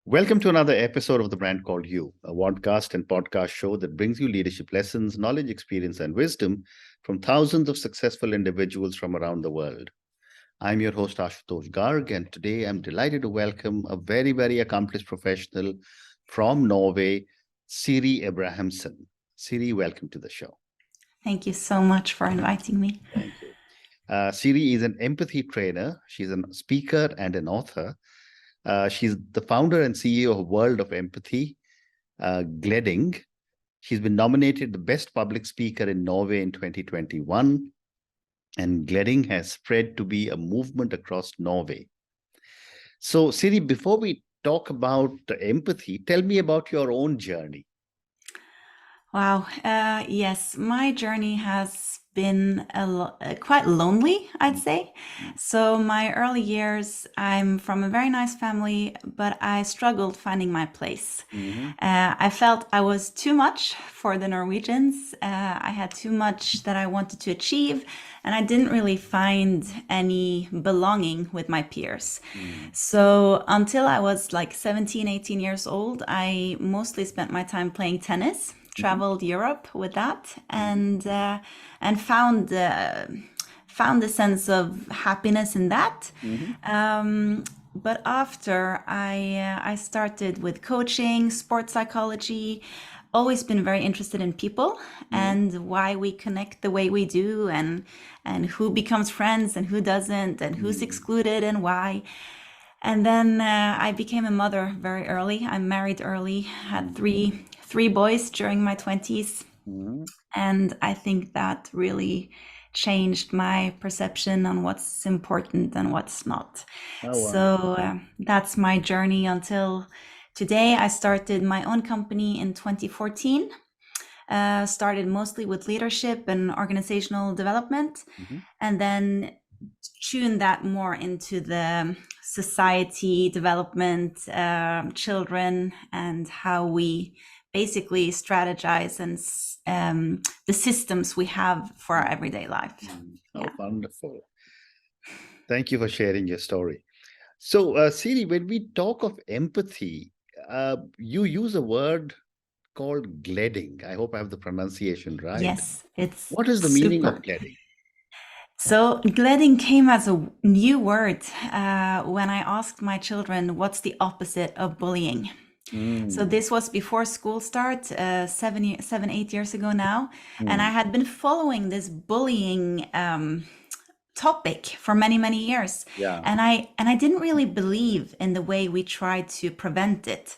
Welcome to another episode of The Brand Called You, a podcast and podcast show that brings you leadership lessons, knowledge, experience, and wisdom from thousands of successful individuals from around the world. I'm your host, Ashutosh Garg, and today I'm delighted to welcome a very, very accomplished professional from Norway, Siri Abrahamsen. Siri, welcome to the show. Thank you so much for inviting me. Thank you. Siri is an empathy trainer. She's a speaker and an author. She's the founder and CEO of World of Empathy, Gleding. She's been nominated the best public speaker in Norway in 2021. And Gleding has spread to be a movement across Norway. So, Siri, before we talk about empathy, tell me about your own journey. Wow. Yes, my journey has been quite lonely, I'd say. So my early years, I'm from a very nice family, but I struggled finding my place. I felt I was too much for the Norwegians. I had too much that I wanted to achieve, and I didn't really find any belonging with my peers. So until I was like 17, 18 years old, I mostly spent my time playing tennis. Traveled Europe with that, and found a sense of happiness in that. But after I started with coaching, sports psychology, always been very interested in people and why we connect the way we do, and who becomes friends and who doesn't, and who's excluded and why. And then I became a mother very early. I married early, had three boys during my 20s. And I think that really changed my perception on what's important and what's not. Oh, wow. So that's my journey until today. I started my own company in 2014. Started mostly with leadership and organizational development, and then tuned that more into the society development, children, and how we basically strategize and the systems we have for our everyday life. Oh, wonderful. Thank you for sharing your story. So, Siri, when we talk of empathy, you use a word called gleding. I hope I have the pronunciation right. Yes, it's What is the meaning of gleding? So gleding came as a new word when I asked my children, what's the opposite of bullying? So this was before school start, 8 years ago now. And I had been following this bullying topic for many, many years. Yeah. And I didn't really believe in the way we tried to prevent it.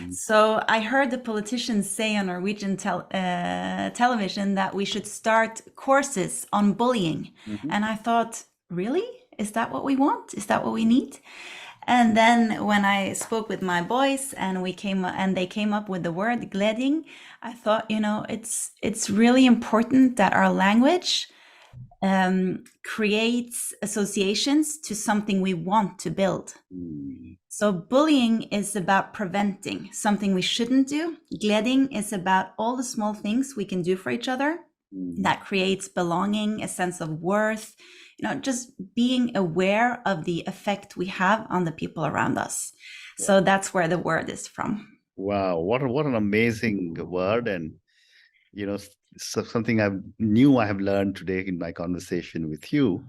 So I heard the politicians say on Norwegian television that we should start courses on bullying. And I thought, really? Is that what we want? Is that what we need? And then when I spoke with my boys and they came up with the word gleding, I thought, it's really important that our language creates associations to something we want to build. So bullying is about preventing something we shouldn't do. Gleding is about all the small things we can do for each other that creates belonging, a sense of worth, just being aware of the effect we have on the people around us. So that's where the word is from. Wow, what an amazing word, and something I have learned today in my conversation with you.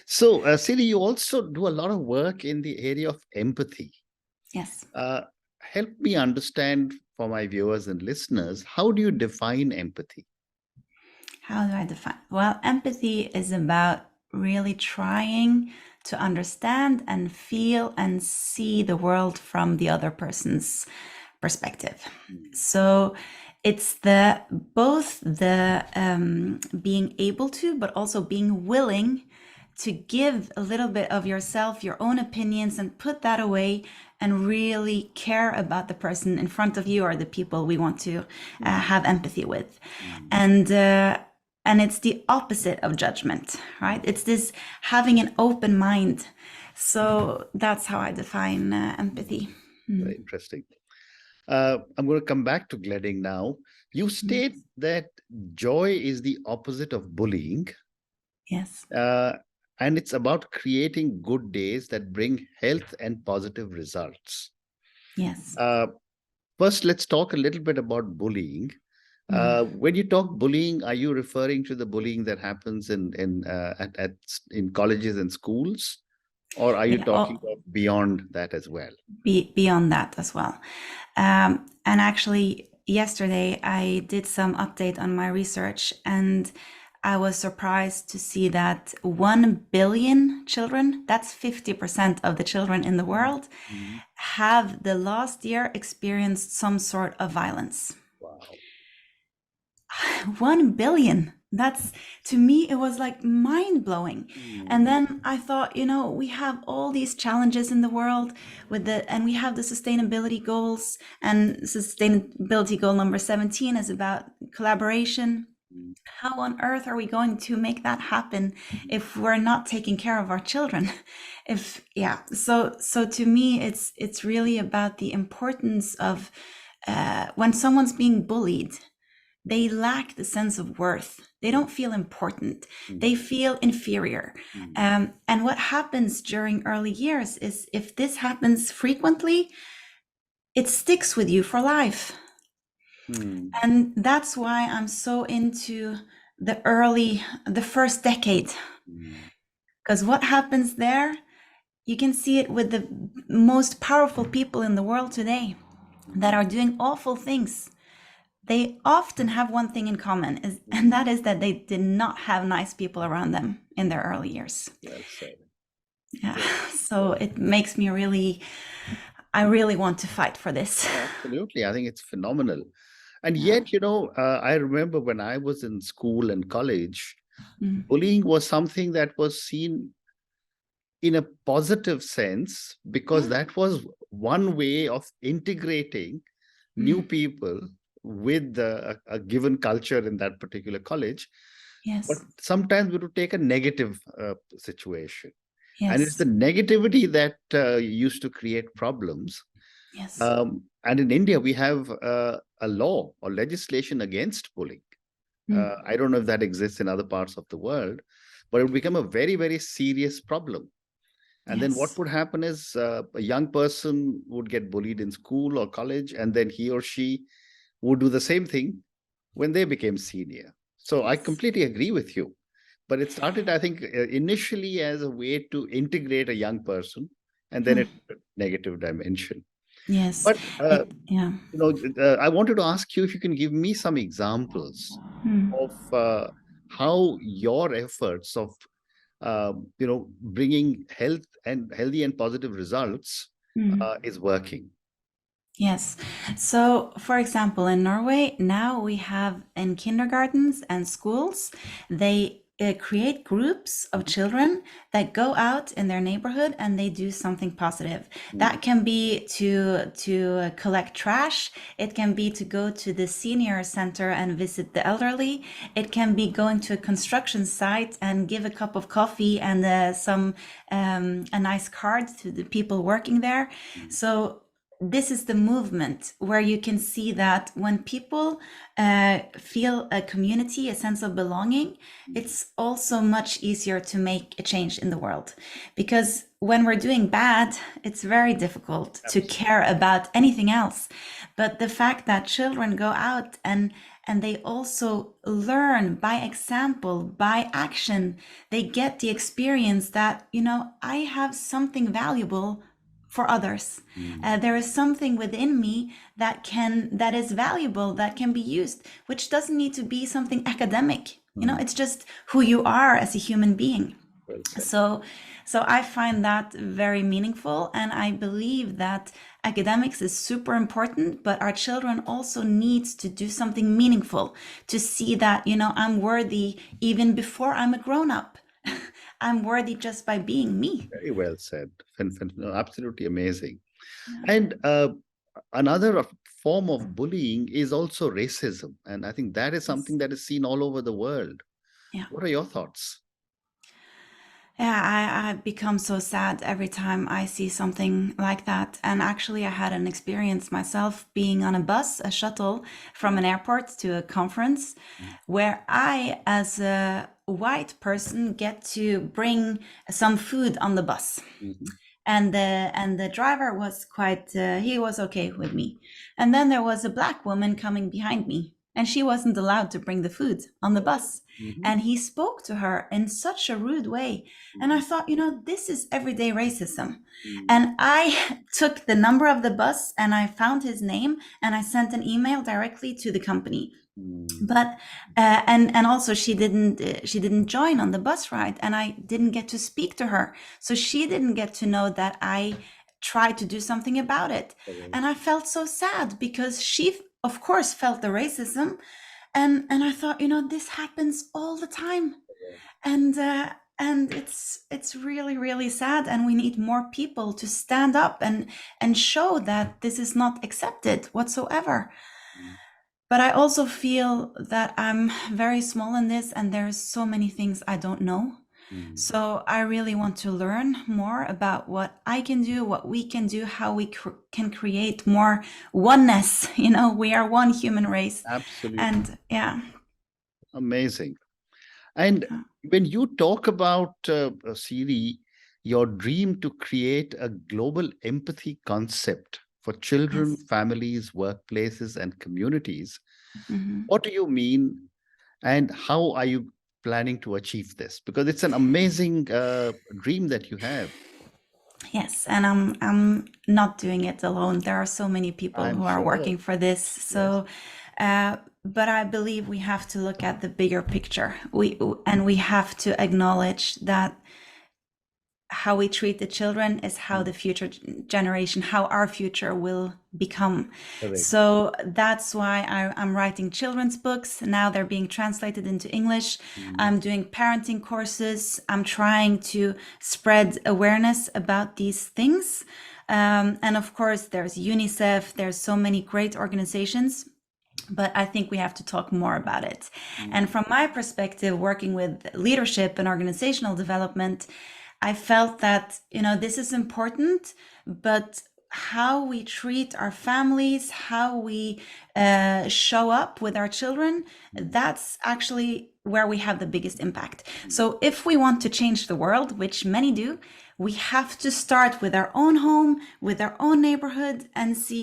So, Siri, you also do a lot of work in the area of empathy. Yes. Help me understand, for my viewers and listeners, how do you define empathy? How do I define? Well, empathy is about really trying to understand and feel and see the world from the other person's perspective. So it's both the being able to, but also being willing to give a little bit of yourself, your own opinions, and put that away and really care about the person in front of you or the people we want to have empathy with. And it's the opposite of judgment, right? It's this having an open mind. So that's how I define empathy. Very interesting. I'm going to come back to Gleding now. You state that joy is the opposite of bullying. Yes. And it's about creating good days that bring health and positive results. Yes. Uh, First, let's talk a little bit about bullying. When you talk bullying, are you referring to the bullying that happens in colleges and schools, or are you Yeah. talking of beyond that as well? Beyond that as well. And actually, yesterday I did some update on my research, and I was surprised to see that 1 billion children, that's 50% of the children in the world, Mhm. have the last year experienced some sort of violence. Wow. 1 billion. That's, to me, it was like mind blowing. And then I thought, we have all these challenges in the world and we have the sustainability goals, and sustainability goal number 17 is about collaboration. Mm. How on earth are we going to make that happen if we're not taking care of our children? So to me, it's really about the importance of when someone's being bullied, they lack the sense of worth. They don't feel important. They feel inferior. And what happens during early years is, if this happens frequently, it sticks with you for life. And that's why I'm so into the first decade. Because what happens there, you can see it with the most powerful people in the world today that are doing awful things. They often have one thing in common, and that is that they did not have nice people around them in their early years. Well said. Yeah. So it makes me I really want to fight for this. Absolutely. I think it's phenomenal. And yet, I remember when I was in school and college, bullying was something that was seen in a positive sense, because that was one way of integrating new people with a given culture in that particular college. But Yes. sometimes we would take a negative situation. And it's the Yes. negativity that used to create problems. Yes. And in India, we have a law or legislation against bullying. I don't know if that exists in other parts of the world, but it would become a very, very serious problem. And then what Yes. would happen is a young person would get bullied in school or college, and then he or she would do the same thing when they became senior. So I completely agree with you. But it started, I think, initially as a way to integrate a young person, and then it took a negative dimension. Yes. But Yeah. I wanted to ask you if you can give me some examples of how your efforts of bringing healthy and positive results is working. Yes. So, for example, in Norway, now we have in kindergartens and schools, they create groups of children that go out in their neighborhood and they do something positive. That can be to collect trash. It can be to go to the senior center and visit the elderly. It can be going to a construction site and give a cup of coffee and a nice card to the people working there. So this is the movement where you can see that when people feel a community, a sense of belonging, it's also much easier to make a change in the world. Because when we're doing bad, it's very difficult to care about anything else. But the fact that children go out and they also learn by example, by action, they get the experience that, I have something valuable for others. There is something within me that is valuable, that can be used, which doesn't need to be something academic. It's just who you are as a human being. Well said. So I find that very meaningful, and I believe that academics is super important, but our children also needs to do something meaningful to see that, I'm worthy even before I'm a grown up. I'm worthy just by being me. Very well said. No, absolutely amazing. And another form of bullying is also racism. And I think that is something that is seen all over the world. Yeah. What are your thoughts? Yeah, I become so sad every time I see something like that. And actually, I had an experience myself being on a bus, a shuttle from an airport to a conference, where I, as a white person, get to bring some food on the bus. and the driver was quite he was okay with me. And then there was a black woman coming behind me, and she wasn't allowed to bring the food on the bus. And he spoke to her in such a rude way. And I thought, this is everyday racism. And I took the number of the bus and I found his name and I sent an email directly to the company. But and also she didn't join on the bus ride, and I didn't get to speak to her, so she didn't get to know that I tried to do something about it. And I felt so sad because she of course felt the racism, and I thought, this happens all the time. And it's really, really sad, and we need more people to stand up and show that this is not accepted whatsoever. But I also feel that I'm very small in this, and there's so many things I don't know. So I really want to learn more about what I can do, what we can do, how we can create more oneness. We are one human race. Absolutely. And yeah. Amazing. And when you talk about, Siri, your dream to create a global empathy concept for children, Yes. families, workplaces, and communities, Mhm. what do you mean, and how are you planning to achieve this? Because it's an amazing dream that you have. Yes, and I'm not doing it alone. There are so many people I'm who are sure. working for this. So, but I believe we have to look at the bigger picture. We have to acknowledge that how we treat the children is how the future generation, how our future will become. Correct. So that's why I'm writing children's books. Now they're being translated into English. I'm doing parenting courses. I'm trying to spread awareness about these things. And of course, there's UNICEF. There's so many great organizations. But I think we have to talk more about it. And from my perspective, working with leadership and organizational development, I felt that, this is important, but how we treat our families, how we show up with our children, that's actually where we have the biggest impact. So if we want to change the world, which many do, we have to start with our own home, with our own neighborhood, and see,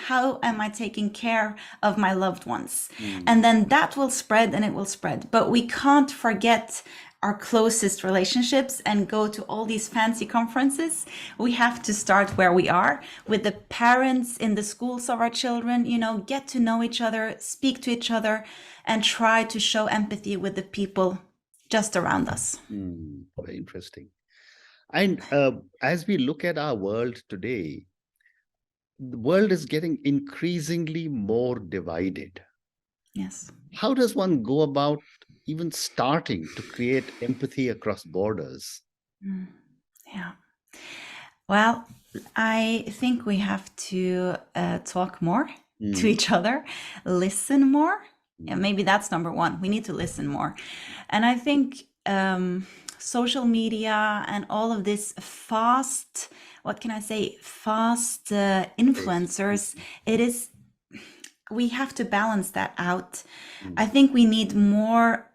how am I taking care of my loved ones? And then that will spread, and it will spread. But we can't forget our closest relationships and go to all these fancy conferences. We have to start where we are, with the parents in the schools of our children, get to know each other, speak to each other, and try to show empathy with the people just around us. Very interesting. And as we look at our world today, the world is getting increasingly more divided. Yes. How does one go about even starting to create empathy across borders? Yeah. Well, I think we have to talk more to each other, listen more. Yeah, maybe that's number one. We need to listen more. And I think social media and all of this fast, what can I say, fast influencers, we have to balance that out. I think we need more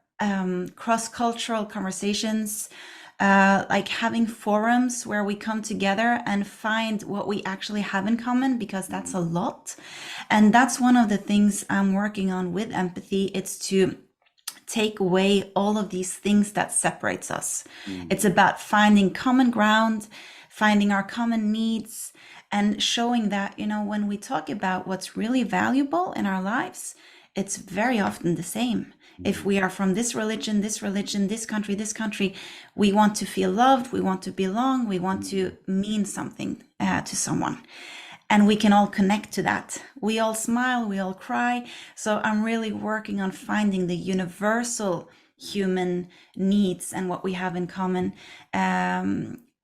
cross-cultural conversations, like having forums where we come together and find what we actually have in common, because that's a lot. And that's one of the things I'm working on with empathy. It's to take away all of these things that separates us. It's about finding common ground, finding our common needs, and showing that, when we talk about what's really valuable in our lives, it's very often the same. If we are from this religion, this country, we want to feel loved, we want to belong, we want to mean something to someone. And we can all connect to that. We all smile, we all cry. So I'm really working on finding the universal human needs and what we have in common.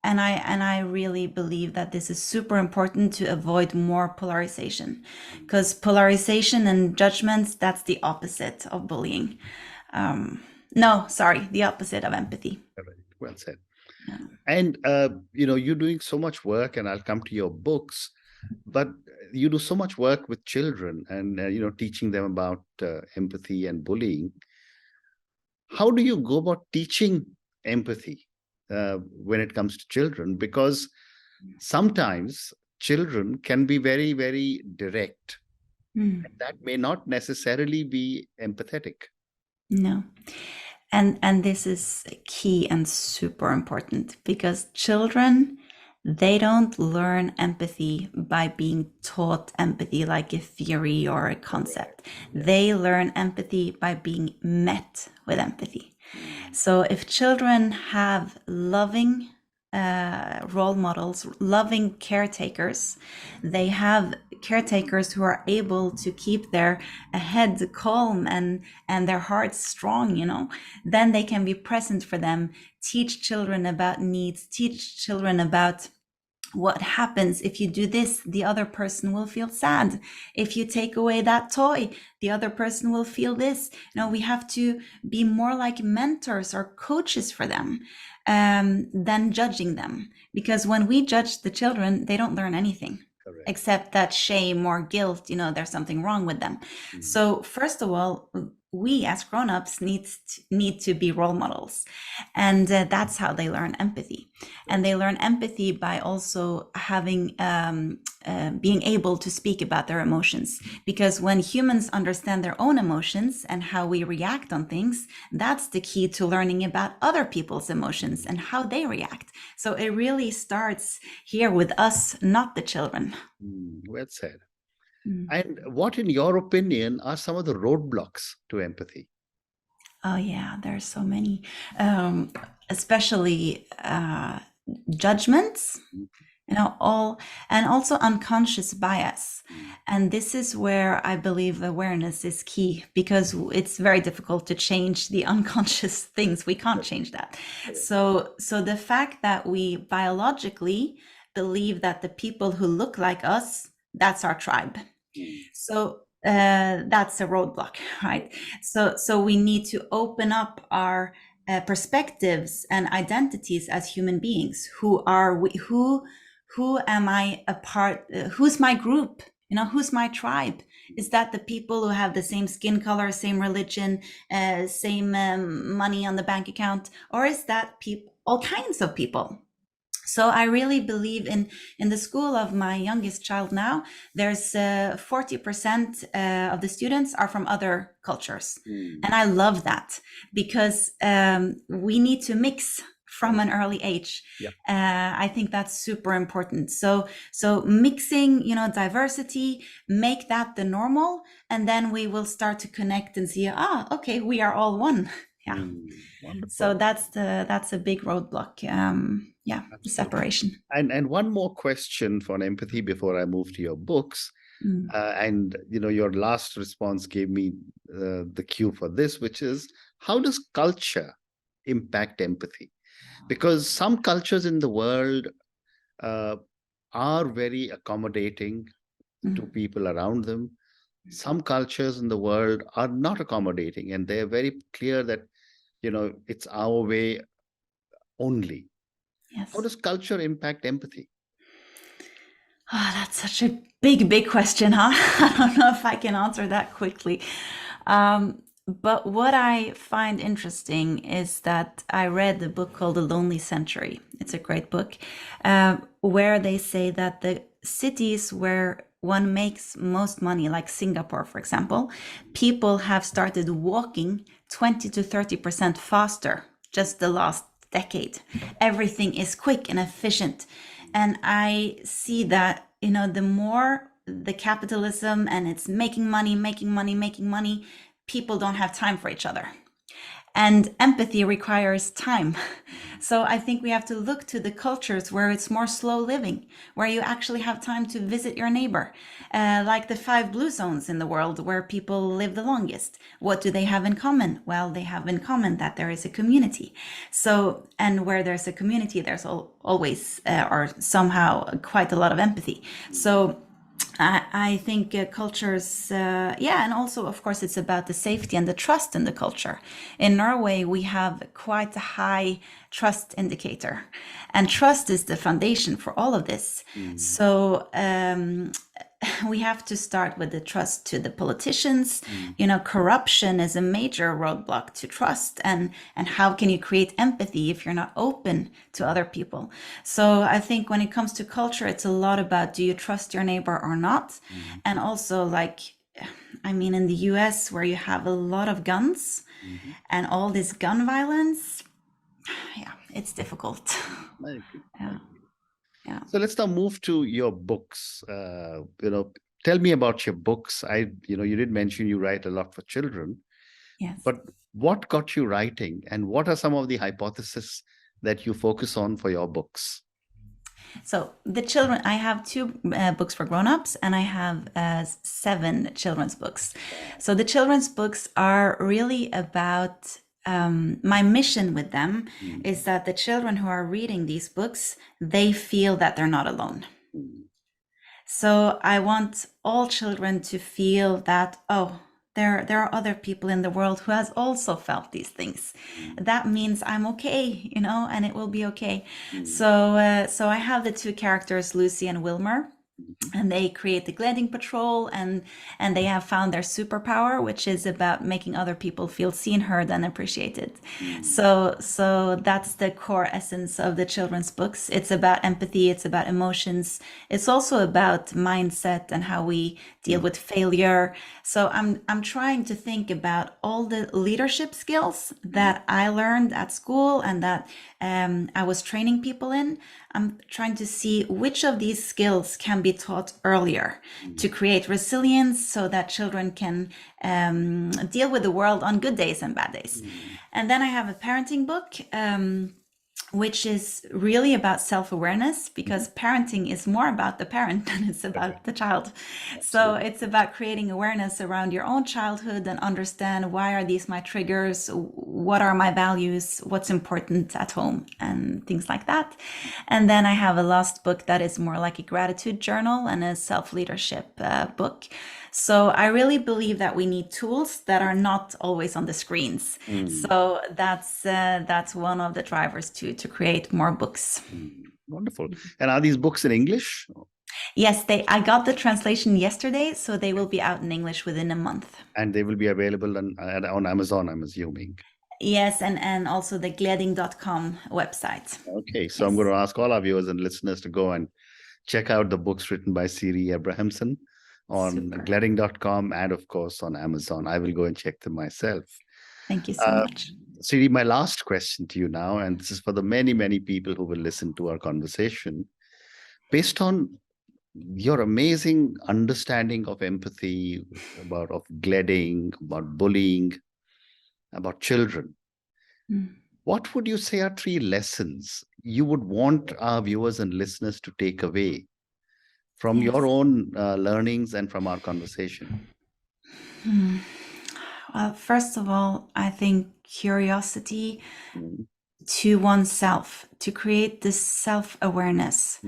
And I really believe that this is super important to avoid more polarization, because polarization and judgments, that's the opposite of bullying. The opposite of empathy. Well said. Yeah. And, you're doing so much work, and I'll come to your books, but you do so much work with children and, teaching them about empathy and bullying. How do you go about teaching empathy when it comes to children? Because sometimes children can be very, very direct. Mm. And that may not necessarily be empathetic. No. And this is key and super important, because children, they don't learn empathy by being taught empathy like a theory or a concept. They learn empathy by being met with empathy. So if children have loving role models, loving caretakers, they have caretakers who are able to keep their head calm and their hearts strong, then they can be present for them, teach children about needs, teach children about what happens if you do this, the other person will feel sad. If you take away that toy, the other person will feel this. We have to be more like mentors or coaches for them than judging them. Because when we judge the children, they don't learn anything. Correct. Except that shame or guilt, there's something wrong with them. So first of all, we as grown-ups need to be role models, and that's how they learn empathy. And they learn empathy by also having being able to speak about their emotions, because when humans understand their own emotions and how we react on things, that's the key to learning about other people's emotions and how they react. So it really starts here with us, not the children. Well said. And what, in your opinion, are some of the roadblocks to empathy? Oh yeah, there's so many, especially judgments, and also unconscious bias. And this is where I believe awareness is key, because it's very difficult to change the unconscious things. We can't change that. So the fact that we biologically believe that the people who look like us, that's our tribe. So that's a roadblock, right? So we need to open up our perspectives and identities as human beings. Who are we? Who am I a part? Who's my group? Who's my tribe? Is that the people who have the same skin color, same religion, same money on the bank account, or is that all kinds of people? So I really believe in the school of my youngest child now, there's 40% of the students are from other cultures. And I love that, because we need to mix from an early age. I think that's super important. So mixing, diversity, make that the normal, and then we will start to connect and see, okay, we are all one. Yeah. So that's a big roadblock. Absolutely. Separation. And one more question for empathy before I move to your books. And your last response gave me the cue for this, which is, how does culture impact empathy? Because some cultures in the world are very accommodating to people around them. Some cultures in the world are not accommodating, and they're very clear that it's our way only. Yes. How does culture impact empathy? That's such a big question, huh? I don't know if I can answer that quickly. But what I find interesting is that I read a book called The Lonely Century. It's a great book, where they say that the cities where one makes most money, like Singapore, for example, people have started walking 20 to 30% faster just the last decade. Everything is quick and efficient. And I see that, the more the capitalism and it's making money, people don't have time for each other. And empathy requires time. So I think we have to look to the cultures where it's more slow living, where you actually have time to visit your neighbor, like the 5 blue zones in the world where people live the longest. What do they have in common? Well, they have in common that there is a community. So, and where there's a community, there's always or somehow quite a lot of empathy. So I think cultures, and also, of course, it's about the safety and the trust in the culture. In Norway, we have quite a high trust indicator, and trust is the foundation for all of this. So we have to start with the trust to the politicians. Mm. You know, corruption is a major roadblock to trust, and how can you create empathy if you're not open to other people? So I think when it comes to culture, it's a lot about, do you trust your neighbor or not? Mm. And also, like, I mean, in the US, where you have a lot of guns Mhm. and all this gun violence, yeah, it's difficult. I agree. I Yeah, agree. yeah, So let's now move to your books. Tell me about your books. You did mention you write a lot for children, yes. but what got you writing, and what are some of the hypotheses that you focus on for your books? So the children, I have two books for grown-ups, and I have 7 children's books. So the children's books are really about, my mission with them Mm. is that the children who are reading these books, they feel that they're not alone. Mm. So I want all children to feel that, oh, there are other people in the world who has also felt these things. Mm. That means I'm okay, and it will be okay. Mm. So I have the 2 characters, Lucy and Wilmer, Mhm. and they create the Gleding Patrol, and they have found their superpower, which is about making other people feel seen, heard, and appreciated. Mm. So that's the core essence of the children's books. It's about empathy, it's about emotions, it's also about mindset and how we deal with failure. So I'm trying to think about all the leadership skills that I learned at school and that I was training people in. I'm trying to see which of these skills can be taught earlier to create resilience so that children can deal with the world on good days and bad days. And then I have a parenting book, which is really about self-awareness, because parenting is more about the parent than it's about the child. So it's about creating awareness around your own childhood and understand, why are these my triggers? What are my values? What's important at home? And things like that. And then I have a last book that is more like a gratitude journal and a self-leadership book. So I really believe that we need tools that are not always on the screens. Mm. So that's one of the drivers to create more books. Wonderful. And are these books in English? Yes, I got the translation yesterday, so they will be out in English within a month. And they will be available on Amazon, I'm assuming. Yes, and also the gleding.com website. Okay, so I'm going to ask all our viewers and listeners to go and check out the books written by Siri Abrahamsen on Super. Gleding.com and, of course, on Amazon. I will go and check them myself. Thank you so much. Siri, my last question to you now, and this is for the many, many people who will listen to our conversation. Based on your amazing understanding of empathy, of Gleding, about bullying, about children, what would you say are 3 lessons you would want our viewers and listeners to take away from your own learnings and from our conversation? Well, first of all, I think curiosity Mm. to oneself, to create this self-awareness.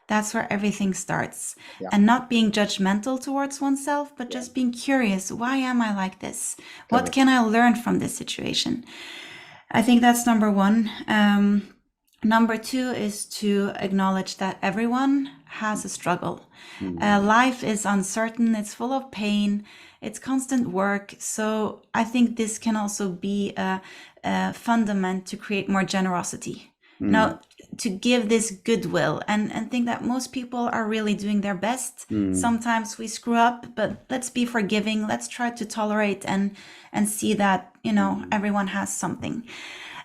That's where everything starts. Yeah. And not being judgmental towards oneself, but just being curious. Why am I like this? What can I learn from this situation? I think that's number 1. Number 2 is to acknowledge that everyone has a struggle. Life is uncertain, it's full of pain, it's constant work. So I think this can also be a fundament to create more generosity. To give this goodwill and think that most people are really doing their best. Sometimes we screw up, but let's be forgiving. Let's try to tolerate and see that, everyone has something.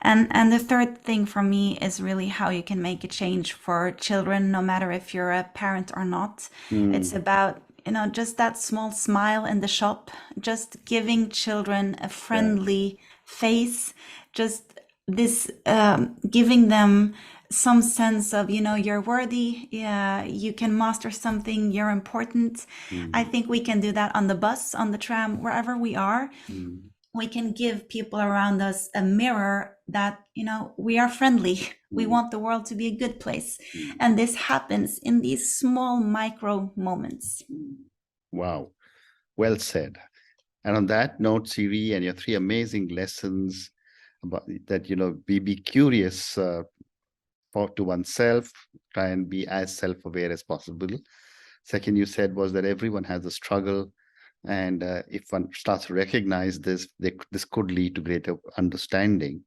And the third thing for me is really how you can make a change for children, no matter if you're a parent or not. It's about, just that small smile in the shop, just giving children a friendly face, just this, giving them some sense of, you're worthy, you can master something, you're important. I think we can do that on the bus, on the tram, wherever we are. We can give people around us a mirror that, we are friendly. We want the world to be a good place. And this happens in these small micro moments. Wow. Well said. And on that note, Siri, and your 3 amazing lessons about that, be curious to oneself, try and be as self-aware as possible. Second, you said was that everyone has a struggle. And if one starts to recognize this, this could lead to greater understanding.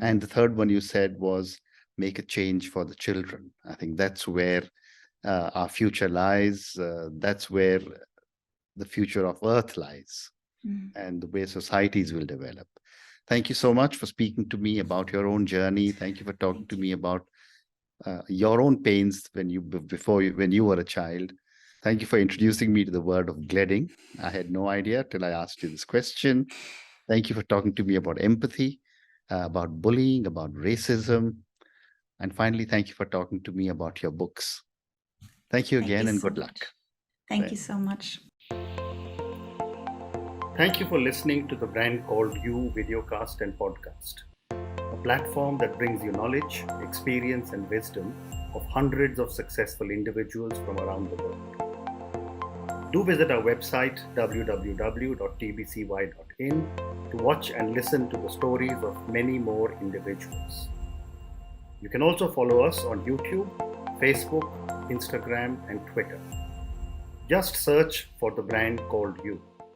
And the third one you said was make a change for the children. I think that's where our future lies. That's where the future of Earth lies, and the way societies will develop. Thank you so much for speaking to me about your own journey. Thank you for talking to me about your own pains when you were a child. Thank you for introducing me to the word of gleding. I had no idea till I asked you this question. Thank you for talking to me about empathy, about bullying, about racism. And finally, thank you for talking to me about your books. Thank you again, and good luck. Thank you so much. Thank you for listening to the Brand Called You videocast and podcast, a platform that brings you knowledge, experience, and wisdom of hundreds of successful individuals from around the world. Do visit our website www.tbcy.in to watch and listen to the stories of many more individuals. You can also follow us on YouTube, Facebook, Instagram, and Twitter. Just search for the Brand Called You.